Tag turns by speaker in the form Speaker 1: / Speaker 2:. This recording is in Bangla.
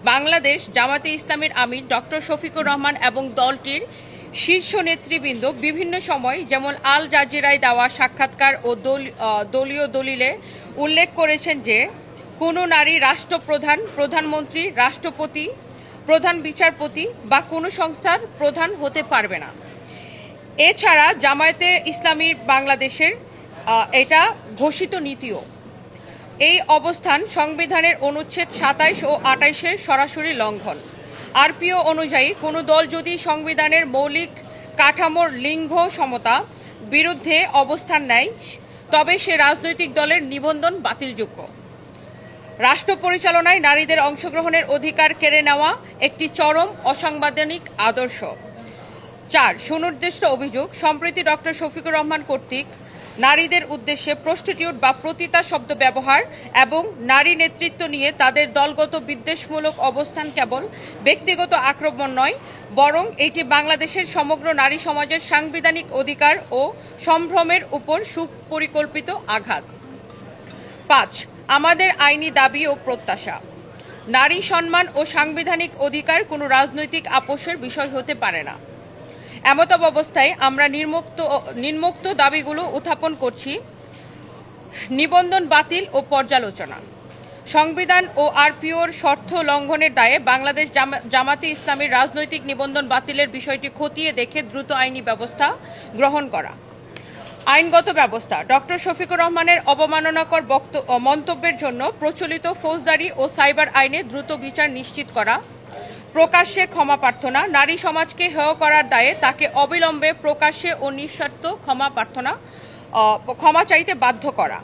Speaker 1: বাংলাদেশ জামাতে ইসলামীর আমির ডক্টর শফিকুর রহমান এবং দলটির শীর্ষ নেতৃবৃন্দ বিভিন্ন সময় যেমন আল জাজিরায় দেওয়া সাক্ষাৎকার ও দলীয় দলিলে উল্লেখ করেছেন যে কোনো নারী রাষ্ট্রপ্রধান, প্রধানমন্ত্রী, রাষ্ট্রপতি, প্রধান বিচারপতি বা কোনো সংস্থার প্রধান হতে পারবে না। এছাড়া জামায়াতে ইসলামীর বাংলাদেশের এটা ঘোষিত নীতিও। এই অবস্থান সংবিধানের অনুচ্ছেদ ২৭ ও ২৮-এর সরাসরি লঙ্ঘন। আরপিও অনুযায়ী কোনো দল যদি সংবিধানের মৌলিক কাঠামোর লিঙ্গ সমতা বিরুদ্ধে অবস্থান নেয় তবে সে রাজনৈতিক দলের নিবন্ধন বাতিলযোগ্য। রাষ্ট্র পরিচালনায় নারীদের অংশগ্রহণের অধিকার কেড়ে নেওয়া একটি চরম অসাংবিধানিক আদর্শ। ৪. সুনির্দিষ্ট অভিযোগ, সম্প্রতি ডক্টর শফিকুর রহমান কর্তৃক নারীদের উদ্দেশ্যে প্রস্টিটিউট বা পতিতা শব্দ ব্যবহার এবং নারী নেতৃত্ব নিয়ে তাদের দলগত বিদ্বেষমূলক অবস্থান কেবল ব্যক্তিগত আক্রমণ নয়, বরং এটি বাংলাদেশের সমগ্র নারী সমাজের সাংবিধানিক অধিকার ও সম্ভ্রমের উপর সুপরিকল্পিত আঘাত। ৫. আমাদের আইনি দাবি ও প্রত্যাশা, নারী সম্মান ও সাংবিধানিক অধিকার কোনো রাজনৈতিক আপোষের বিষয় হতে পারে না। এমতাবস্থায় আমরা নিম্নোক্ত দাবিগুলো উত্থাপন করছি: নিবন্ধন বাতিল ও পর্যালোচনা। সংবিধান ও আরপিওর শর্ত লঙ্ঘনের দায়ে বাংলাদেশ জামাতে ইসলামীর রাজনৈতিক নিবন্ধন বাতিলের বিষয়টি খতিয়ে দেখে দ্রুত আইনি ব্যবস্থা গ্রহণ করা। আইনগত ব্যবস্থা, ডক্টর শফিকুর রহমানের অবমাননাকর মন্তব্যের জন্য প্রচলিত ফৌজদারি ও সাইবার আইনে দ্রুত বিচার নিশ্চিত করা। প্রকাশ্যে ক্ষমা প্রার্থনা, নারী সমাজকে হেয় করার দায়ে তাকে অবিলম্বে প্রকাশ্যে ও নিঃশর্ত ক্ষমা চাইতে বাধ্য করা।